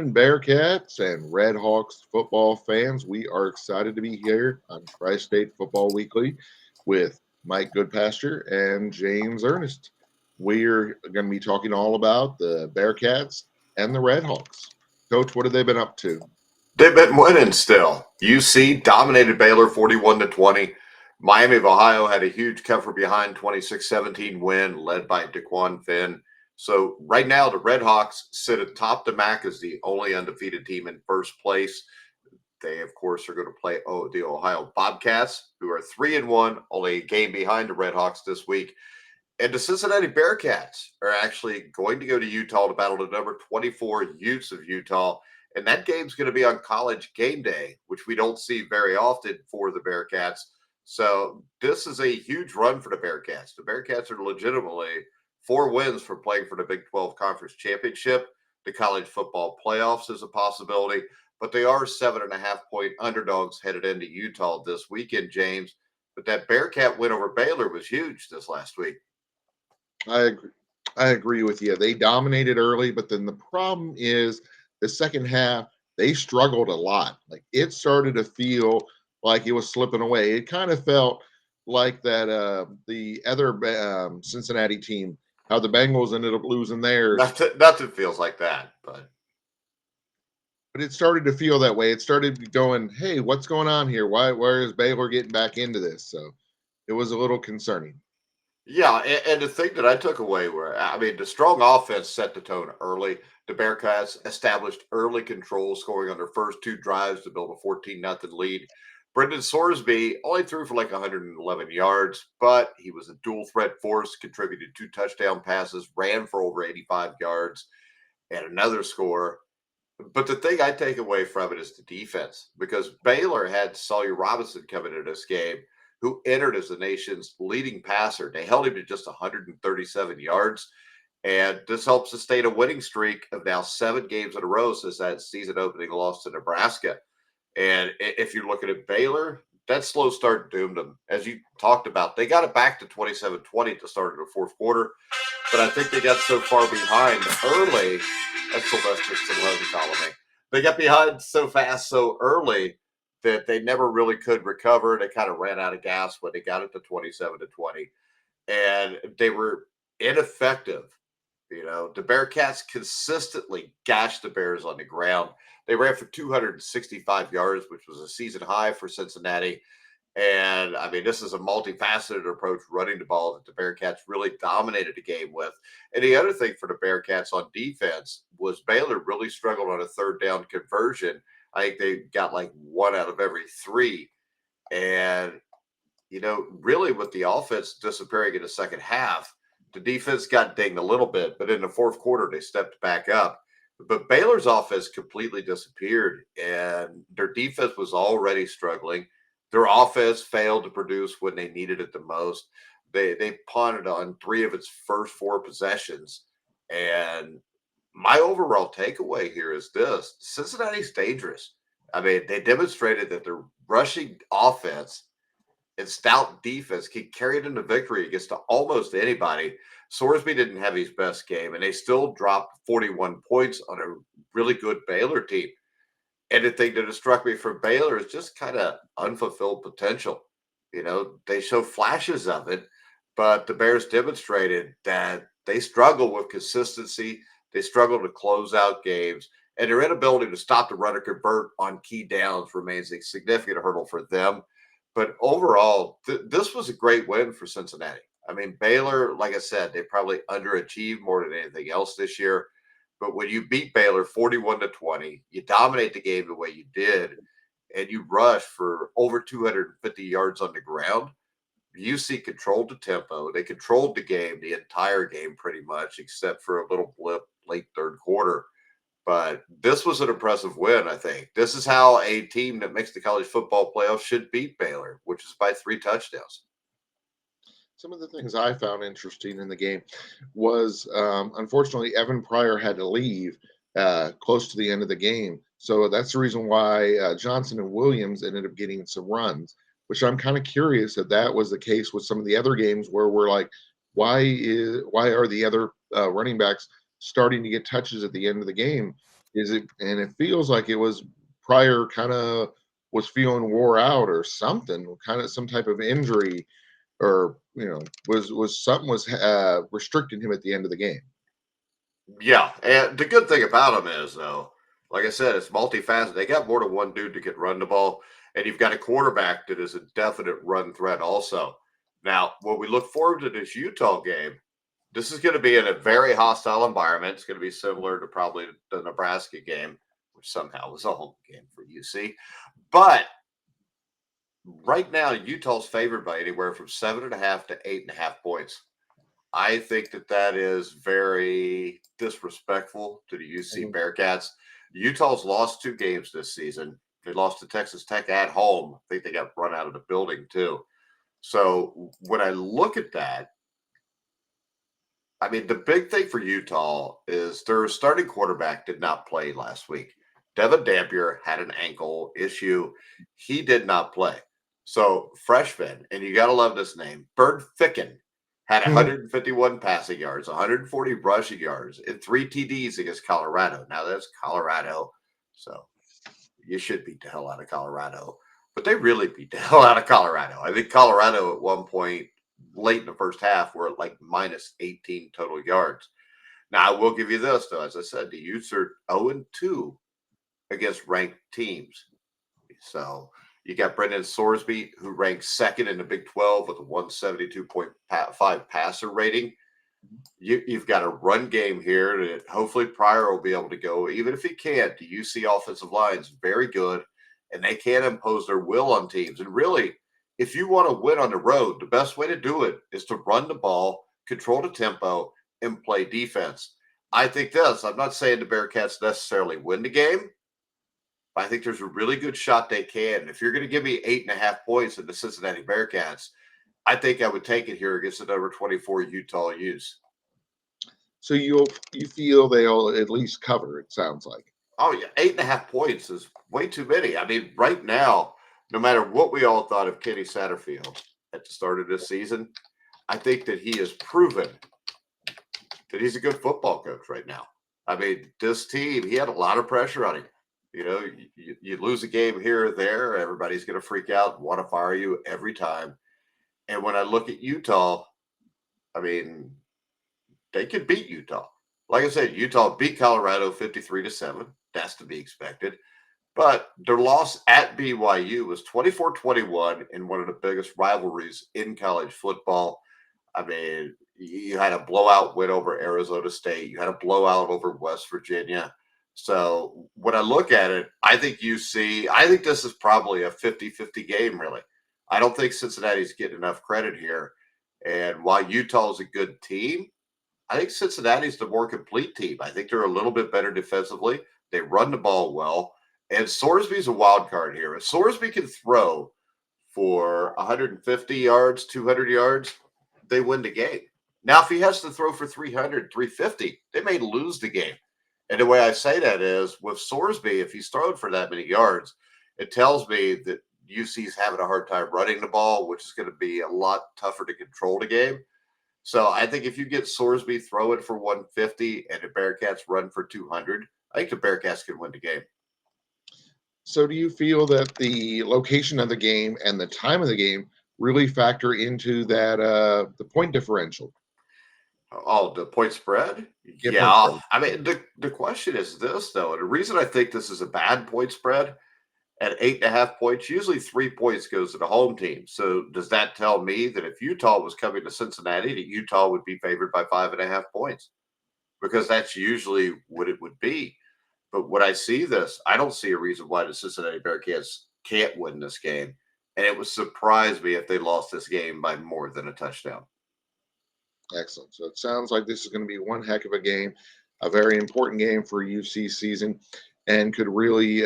morning, Bearcats and Redhawks football fans. We are excited to be here on Tri-State Football Weekly with Mike Goodpaster and James Ernest. We're going to be talking all about the Bearcats and the Redhawks. Coach, what have they been up to? They've been winning still. UC dominated Baylor 41-20. Miami of Ohio had a huge come from behind 26-17 win led by DeQuan Finn. So right now the Redhawks sit atop the MAC as the only undefeated team in first place. They, of course, are going to play the Ohio Bobcats, who are 3-1, only a game behind the Redhawks this week. And the Cincinnati Bearcats are actually going to go to Utah to battle the number 24 Utes of Utah. And that game's going to be on College Game Day, which we don't see very often for the Bearcats. So this is a huge run for the Bearcats. The Bearcats are legitimately 4 wins from playing for the Big 12 Conference Championship. The college football playoffs is a possibility, but they are 7.5-point underdogs headed into Utah this weekend, James. But that Bearcat win over Baylor was huge this last week. I agree. I agree with you. They dominated early, but then the problem is the second half, they struggled a lot. Like it started to feel like it was slipping away. It kind of felt like that the other Cincinnati team, how the Bengals ended up losing theirs. Nothing feels like that, But it started to feel that way. It started going, hey, what's going on here? Where is Baylor getting back into this? So it was a little concerning. yeah. And the thing that I took away the strong offense set the tone early. The Bearcats established early control, scoring on their first 2 drives to build a 14-0 lead. Brendan Sorsby only threw for like 111 yards, but he was a dual threat force, contributed 2 touchdown passes, ran for over 85 yards, and another score. But the thing I take away from it is the defense, because Baylor had Sawyer Robinson coming into this game, who entered as the nation's leading passer. They held him to just 137 yards, and this helps sustain a winning streak of now 7 games in a row since that season opening loss to Nebraska. And if you're looking at Baylor, that slow start doomed them. As you talked about, they got it back to 27-20 at the start of the fourth quarter, but I think they got so far behind early. That's Sylvester Stallone calling me. They got behind so fast, so early that they never really could recover. They kind of ran out of gas when they got it to 27-20, and they were ineffective. The Bearcats consistently gashed the Bears on the ground. They ran for 265 yards, which was a season high for Cincinnati. And this is a multifaceted approach running the ball that the Bearcats really dominated the game with. And the other thing for the Bearcats on defense was Baylor really struggled on a 3rd down conversion. I think they got like 1 out of every 3. And, really with the offense disappearing in the second half, the defense got dinged a little bit, but in the fourth quarter, they stepped back up. But Baylor's offense completely disappeared, and their defense was already struggling. Their offense failed to produce when they needed it the most. They punted on 3 of its first 4 possessions. And my overall takeaway here is this: Cincinnati's dangerous. They demonstrated that their rushing offense and stout defense can carry it into victory against almost anybody. Sorsby didn't have his best game, and they still dropped 41 points on a really good Baylor team. And the thing that has struck me from Baylor is just kind of unfulfilled potential. They show flashes of it, but the Bears demonstrated that they struggle with consistency. They struggle to close out games, and their inability to stop the run or convert on key downs remains a significant hurdle for them. But overall, this was a great win for Cincinnati. Baylor, like I said, they probably underachieved more than anything else this year. But when you beat Baylor 41-20, you dominate the game the way you did, and you rush for over 250 yards on the ground. UC controlled the tempo. They controlled the game, the entire game pretty much, except for a little blip late 3rd quarter. But this was an impressive win, I think. This is how a team that makes the college football playoffs should beat Baylor, which is by 3 touchdowns. Some of the things I found interesting in the game was, unfortunately, Evan Pryor had to leave close to the end of the game. So that's the reason why Johnson and Williams ended up getting some runs, which I'm kind of curious if that was the case with some of the other games where we're like, why are the other running backs starting to get touches at the end of the game? Is it? And it feels like it was prior. Kind of was feeling wore out or something. Kind of some type of injury, or was something was restricting him at the end of the game. Yeah, and the good thing about him is, though, like I said, it's multifaceted. They got more than one dude that can run the ball, and you've got a quarterback that is a definite run threat also. Now, when we look forward to this Utah game, this is going to be in a very hostile environment. It's going to be similar to probably the Nebraska game, which somehow was a home game for UC. But right now, Utah's favored by anywhere from 7.5 to 8.5 points. I think that that is very disrespectful to the UC Mhm. Bearcats. Utah's lost 2 games this season. They lost to Texas Tech at home. I think they got run out of the building too. So when I look at that, I mean, the big thing for Utah is their starting quarterback did not play last week. Devin Dampier had an ankle issue. He did not play. So, freshman, and you got to love this name, Bird Ficken had 151 passing yards, 140 rushing yards, and 3 TDs against Colorado. Now, that's Colorado. So, you should beat the hell out of Colorado. But they really beat the hell out of Colorado. I think Colorado at one point late in the first half were at like minus 18 total yards. Now, I will give you this, though. As I said, the Utes are 0-2 against ranked teams. So you got Brendan Sorsby, who ranks second in the Big 12 with a 172.5 passer rating. You've got a run game here that hopefully Pryor will be able to go, even if he can't. The UC offensive line is very good, and they can impose their will on teams. And really, if you want to win on the road, the best way to do it is to run the ball, control the tempo, and play defense. I think this, I'm not saying the Bearcats necessarily win the game, but I think there's a really good shot they can. If you're going to give me 8.5 points in the Cincinnati Bearcats, I think I would take it here against the number 24 Utah Utes. So you feel they'll at least cover? It sounds like. Oh yeah, 8.5 points is way too many. I mean, right now, no matter what we all thought of Kenny Satterfield at the start of this season, I think that he has proven that he's a good football coach right now. I mean, this team, he had a lot of pressure on him. You lose a game here or there, everybody's going to freak out and want to fire you every time. And when I look at Utah, I mean, they could beat Utah. Like I said, Utah beat Colorado 53-7. That's to be expected. But their loss at BYU was 24-21 in one of the biggest rivalries in college football. I mean, you had a blowout win over Arizona State. You had a blowout over West Virginia. So when I look at it, I think this is probably a 50-50 game, really. I don't think Cincinnati's getting enough credit here. And while Utah is a good team, I think Cincinnati's the more complete team. I think they're a little bit better defensively. They run the ball well. And Sorsby's a wild card here. If Sorsby can throw for 150 yards, 200 yards, they win the game. Now, if he has to throw for 300, 350, they may lose the game. And the way I say that is with Sorsby, if he's thrown for that many yards, it tells me that UC's having a hard time running the ball, which is going to be a lot tougher to control the game. So I think if you get Sorsby throwing for 150 and the Bearcats run for 200, I think the Bearcats can win the game. So do you feel that the location of the game and the time of the game really factor into that the point differential? Oh, the point spread? Yeah, point Yeah. spread. I mean, the question is this, though. And the reason I think this is a bad point spread at 8.5 points, usually 3 points goes to the home team. So does that tell me that if Utah was coming to Cincinnati, that Utah would be favored by 5.5 points? Because that's usually what it would be. But when I see this, I don't see a reason why the Cincinnati Bearcats can't win this game. And it would surprise me if they lost this game by more than a touchdown. Excellent. So it sounds like this is going to be one heck of a game, a very important game for UC season, and could really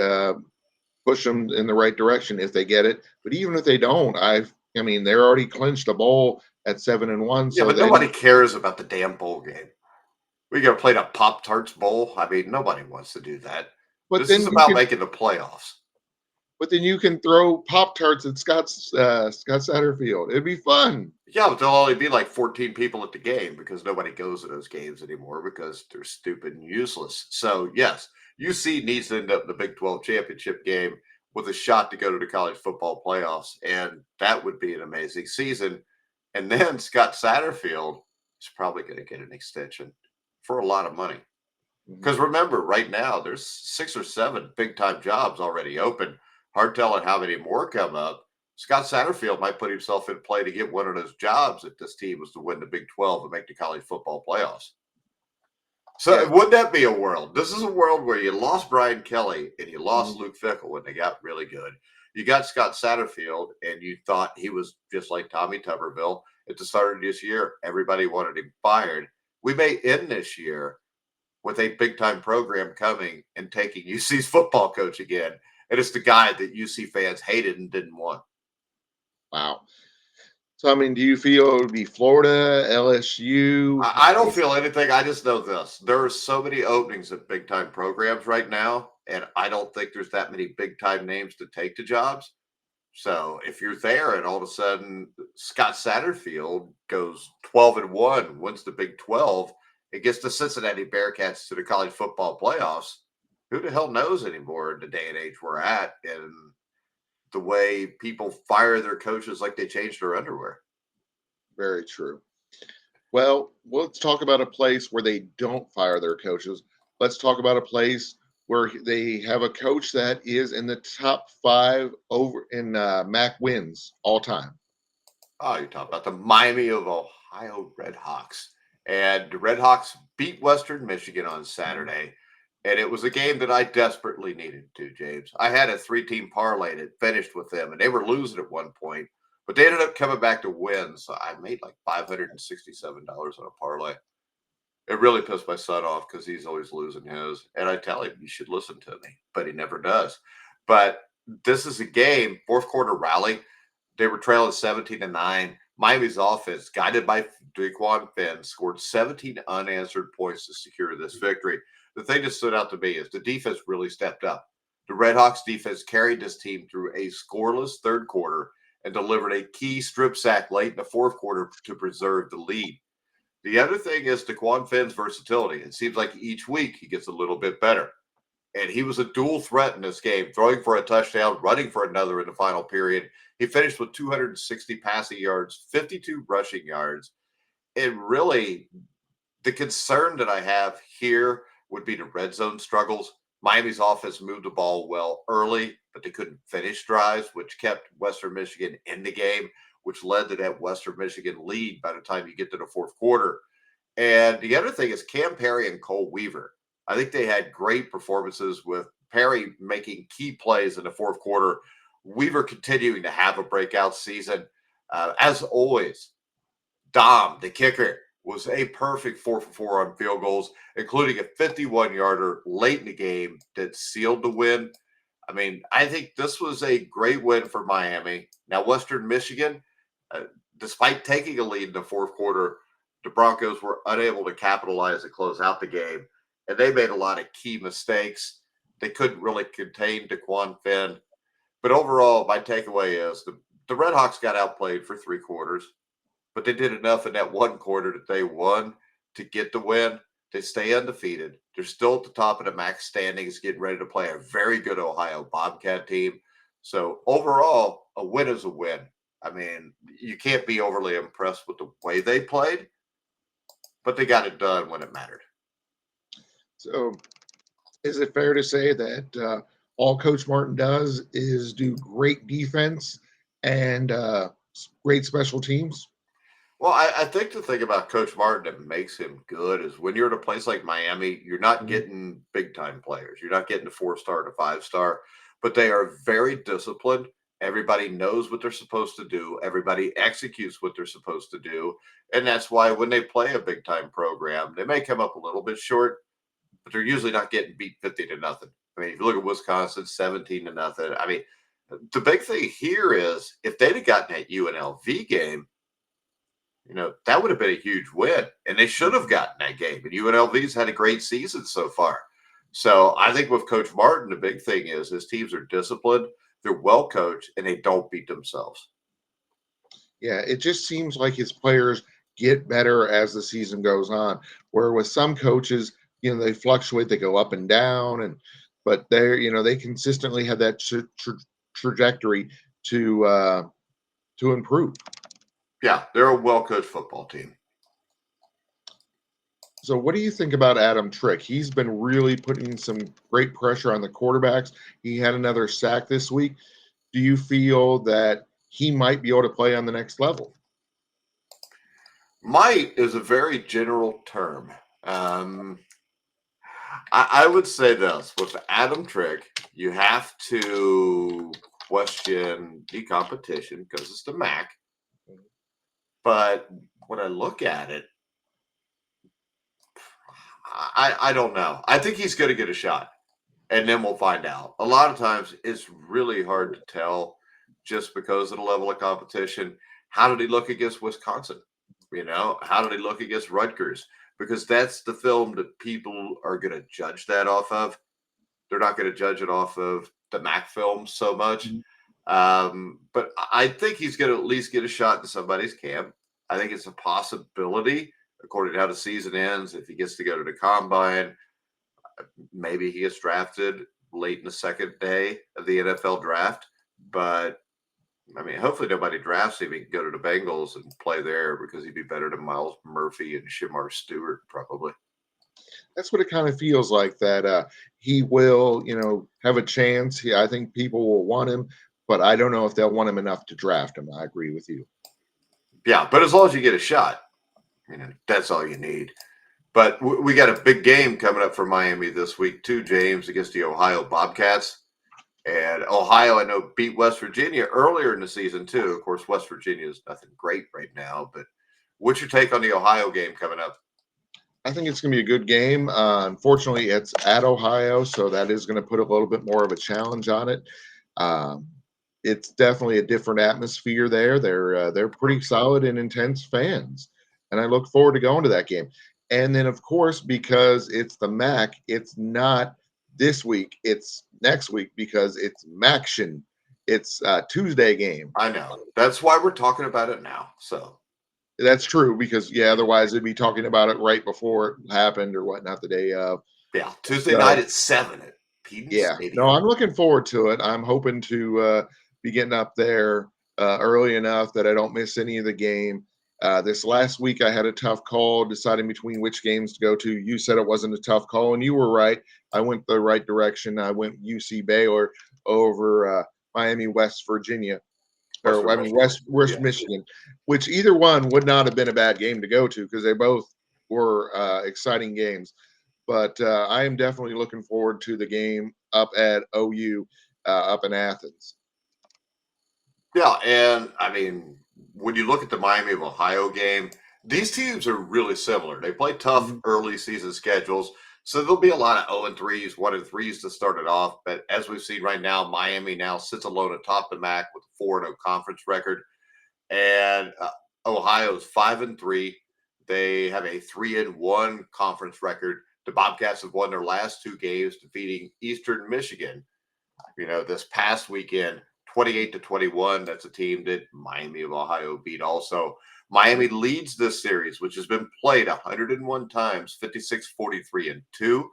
push them in the right direction if they get it. But even if they don't, I mean, they're already clinched a bowl at 7-1. Yeah, So but then, nobody cares about the damn bowl game. We got to play the Pop Tarts Bowl. I mean, nobody wants to do that. but This is then you about can, making the playoffs. but then you can throw Pop Tarts at Scott Satterfield. It'd be fun. Yeah, but there'll only be like 14 people at the game because nobody goes to those games anymore because they're stupid and useless. So, yes, UC needs to end up in the Big 12 championship game with a shot to go to the college football playoffs. And that would be an amazing season. And then Scott Satterfield is probably going to get an extension for a lot of money. Mhm. Because remember, right now, there's 6 or 7 big time jobs already open. Hard telling how many more come up. Scott Satterfield might put himself in play to get one of those jobs if this team was to win the Big 12 and make the college football playoffs. So Yeah. would that be a world? This is a world where you lost Brian Kelly and you lost Mhm. Luke Fickle when they got really good. You got Scott Satterfield, and you thought he was just like Tommy Tuberville at the start of this year. Everybody wanted him fired. We may end this year with a big time program coming and taking UC's football coach again. And it's the guy that UC fans hated and didn't want. Wow. So, I mean, do you feel it would be Florida, LSU? I don't feel anything. I just know this. There are so many openings at big time programs right now, and I don't think there's that many big time names to take the jobs. So if you're there and all of a sudden Scott Satterfield goes 12-1, wins the Big 12, it gets the Cincinnati Bearcats to the college football playoffs, who the hell knows anymore in the day and age we're at, and the way people fire their coaches like they changed their underwear. Very true. Well, let's talk about a place where they don't fire their coaches. Let's talk about a place where they have a coach that is in the top 5 over in MAC wins all time. Oh, you're talking about the Miami of Ohio Redhawks. And the Redhawks beat Western Michigan on Saturday. And it was a game that I desperately needed to, James. I had a 3-team parlay that finished with them, and they were losing at one point, but they ended up coming back to win. So I made like $567 on a parlay. It really pissed my son off because he's always losing his. And I tell him, you should listen to me, but he never does. But this is a game, fourth quarter rally. They were trailing 17-9. Miami's offense, guided by Daquan Finn, scored 17 unanswered points to secure this victory. The thing that stood out to me is the defense really stepped up. The Redhawks defense carried this team through a scoreless third quarter and delivered a key strip sack late in the fourth quarter to preserve the lead. The other thing is Daquan Finn's versatility. It seems like each week he gets a little bit better. And he was a dual threat in this game, throwing for a touchdown, running for another in the final period. He finished with 260 passing yards, 52 rushing yards. And really, the concern that I have here would be the red zone struggles. Miami's offense moved the ball well early, but they couldn't finish drives, which kept Western Michigan in the game, which led to that Western Michigan lead by the time you get to the fourth quarter. And the other thing is Cam Perry and Cole Weaver. I think they had great performances with Perry making key plays in the fourth quarter. Weaver continuing to have a breakout season. As always, Dom, the kicker, was a perfect 4 for 4 on field goals, including a 51-yarder late in the game that sealed the win. I mean, I think this was a great win for Miami. Now, Western Michigan, despite taking a lead in the fourth quarter, the Broncos were unable to capitalize and close out the game, and they made a lot of key mistakes. They couldn't really contain Daquan Finn. But overall, my takeaway is the Redhawks got outplayed for 3 quarters, but they did enough in that one quarter that they won to get the win. They stay undefeated. They're still at the top of the MAC standings, getting ready to play a very good Ohio Bobcat team. So overall, a win is a win. I mean, you can't be overly impressed with the way they played, but they got it done when it mattered. So, is it fair to say that all Coach Martin does is do great defense and great special teams? Well, I think the thing about Coach Martin that makes him good is when you're at a place like Miami, you're not Mhm. getting big time players. You're not getting a 4-star to 5-star, but they are very disciplined. Everybody knows what they're supposed to do. Everybody executes what they're supposed to do. And that's why when they play a big time program, they may come up a little bit short, but they're usually not getting beat 50-0. I mean, if you look at Wisconsin, 17-0. I mean, the big thing here is if they'd have gotten that UNLV game, that would have been a huge win. And they should have gotten that game. And UNLV's had a great season so far. So I think with Coach Martin, the big thing is his teams are disciplined, they're well coached, and they don't beat themselves. Yeah, it just seems like his players get better as the season goes on. Where with some coaches, they fluctuate, they go up and down, but they consistently have that trajectory to improve. Yeah, they're a well-coached football team. So what do you think about Adam Trick? He's been really putting some great pressure on the quarterbacks. He had another sack this week. Do you feel that he might be able to play on the next level? Might is a very general term. Um, I would say this with Adam Trick, you have to question the competition because it's the MAC. But when I look at it, I don't know. I think he's going to get a shot, and then we'll find out. A lot of times, it's really hard to tell just because of the level of competition. How did he look against Wisconsin? How did he look against Rutgers? Because that's the film that people are going to judge that off of. They're not going to judge it off of the MAC film so much. Mhm. But I think he's going to at least get a shot in somebody's camp. I think it's a possibility, according to how the season ends. If he gets to go to the combine, maybe he gets drafted late in the second day of the NFL draft. But I mean, hopefully nobody drafts him. He can go to the Bengals and play there because he'd be better than Miles Murphy and Shamar Stewart, probably. That's what it kind of feels like, that he will, have a chance. I think people will want him, but I don't know if they'll want him enough to draft him. I agree with you. Yeah, but as long as you get a shot, that's all you need. But we got a big game coming up for Miami this week too, James, against the Ohio Bobcats. And Ohio, I know, beat West Virginia earlier in the season too. Of course, West Virginia is nothing great right now. But what's your take on the Ohio game coming up? I think it's going to be a good game. Unfortunately, it's at Ohio, so that is going to put a little bit more of a challenge on it. Um, it's definitely a different atmosphere there. They're pretty solid and intense fans, and I look forward to going to that game. And then, of course, because it's the MAC, it's not this week; it's next week because it's MACtion. It's a Tuesday game. I know. That's why we're talking about it now. So That's true because otherwise they'd be talking about it right before it happened or whatnot, the day of. yeah, Tuesday night So at 7 at Peden yeah, no, Stadium. I'm looking forward to it. I'm hoping to be getting up there early enough that I don't miss any of the game. This last week, I had a tough call deciding between which games to go to. You said it wasn't a tough call, and you were right. I went the right direction. I went UC Baylor over Miami, West Virginia, or Western I mean Michigan. West Yeah. Michigan, which either one would not have been a bad game to go to because they both were exciting games. But I am definitely looking forward to the game up at OU, up in Athens. Yeah, and I mean, when you look at the Miami of Ohio game, these teams are really similar. They play tough Mhm. early season schedules, so there'll be a lot of 0 and 3s, 1 and 3s to start it off. But as we've seen right now, Miami now sits alone atop the MAC with a 4-0 conference record, and Ohio's 5 and 3. They have a 3-1 conference record. The Bobcats have won their last two games, defeating Eastern Michigan this past weekend, 28-21. That's a team that Miami of Ohio beat also. Miami leads this series, which has been played 101 times, 56-43-2.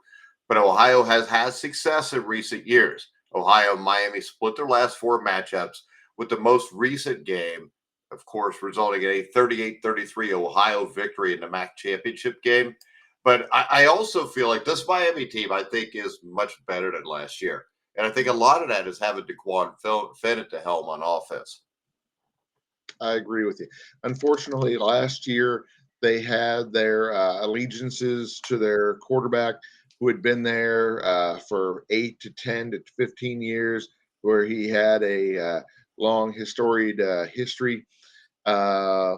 But Ohio has had success in recent years. Ohio and Miami split their last four matchups, with the most recent game, of course, resulting in a 38-33 Ohio victory in the MAC championship game. But I also feel like this Miami team, I think, is much better than last year. And I think a lot of that is having DeQuan Finn at the helm on offense. I agree with you. Unfortunately, last year they had their allegiances to their quarterback who had been there for 8 to 10 to 15 years, where he had a long, storied history uh,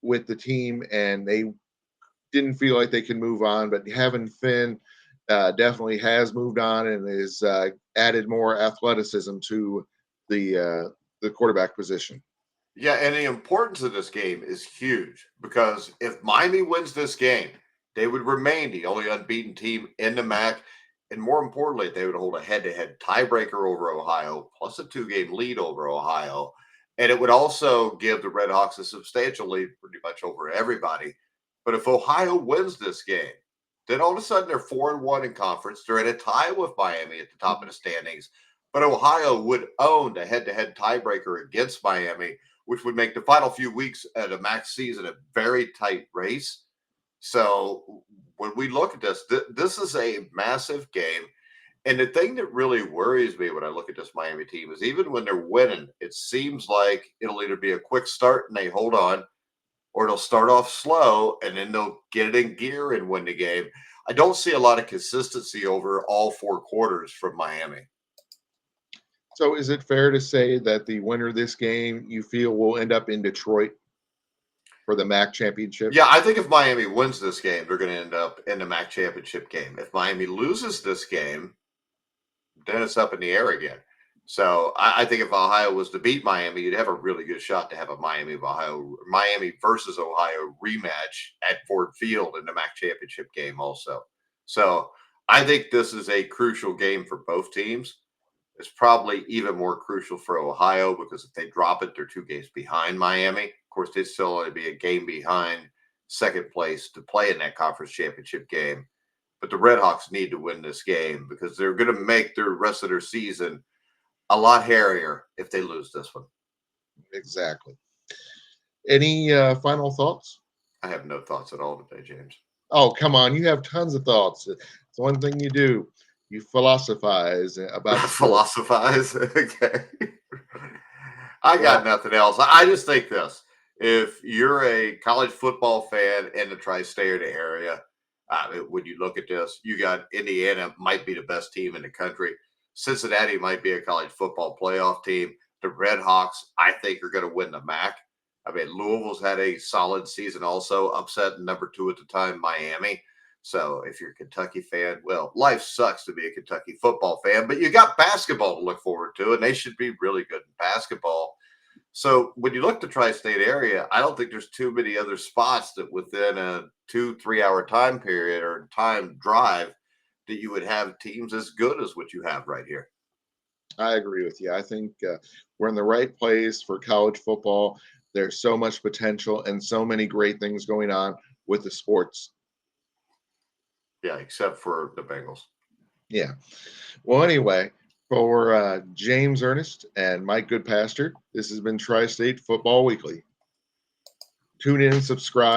with the team, and they didn't feel like they could move on. But having Finn definitely has moved on and is added more athleticism to the quarterback position. Yeah, and the importance of this game is huge because if Miami wins this game, they would remain the only unbeaten team in the MAC. And more importantly, they would hold a head to head tiebreaker over Ohio, plus a 2-game lead over Ohio. And it would also give the Redhawks a substantial lead pretty much over everybody. But if Ohio wins this game, Then all of a sudden they're 4-1 in conference. They're in a tie with Miami at the top of the standings. But Ohio would own a head-to-head tiebreaker against Miami, which would make the final few weeks of the MAC season a very tight race. So when we look at this, this is a massive game. And the thing that really worries me when I look at this Miami team is even when they're winning, it seems like it'll either be a quick start and they hold on, or they'll start off slow and then they'll get it in gear and win the game. I don't see a lot of consistency over all 4 quarters from Miami. So is it fair to say that the winner of this game you feel will end up in Detroit for the MAC championship? Yeah, I think if Miami wins this game, they're going to end up in the MAC championship game. If Miami loses this game, then it's up in the air again. So I think if Ohio was to beat Miami, you'd have a really good shot to have a Miami versus Ohio rematch at Ford Field in the MAC championship game also. So I think this is a crucial game for both teams. It's probably even more crucial for Ohio because if they drop it, they're 2 games behind Miami. Of course, they'd still only be a game behind second place to play in that conference championship game. But the Redhawks need to win this game because they're going to make their rest of their season a lot hairier if they lose this one. Exactly. Any final thoughts? I have no thoughts at all today, James. Oh, come on. You have tons of thoughts. It's one thing you do. You philosophize about sports. Philosophize. Okay. I Well, got nothing else. I just think this. If you're a college football fan in the tri-state area, when you look at this, you got Indiana might be the best team in the country. Cincinnati might be a college football playoff team. The Redhawks, I think, are going to win the MAC. I mean, Louisville's had a solid season also, upset number 2 at the time, Miami. So if you're a Kentucky fan, well, life sucks to be a Kentucky football fan, but you got basketball to look forward to, and they should be really good in basketball. So when you look at the tri-state area, I don't think there's too many other spots that within a 2-3 hour time period or time drive that you would have teams as good as what you have right here. I agree with you. I think we're in the right place for college football. There's so much potential and so many great things going on with the sports. Yeah, except for the Bengals. Yeah. Well, anyway, for James Ernest and Mike Goodpaster, this has been Tri State Football Weekly. Tune in, subscribe.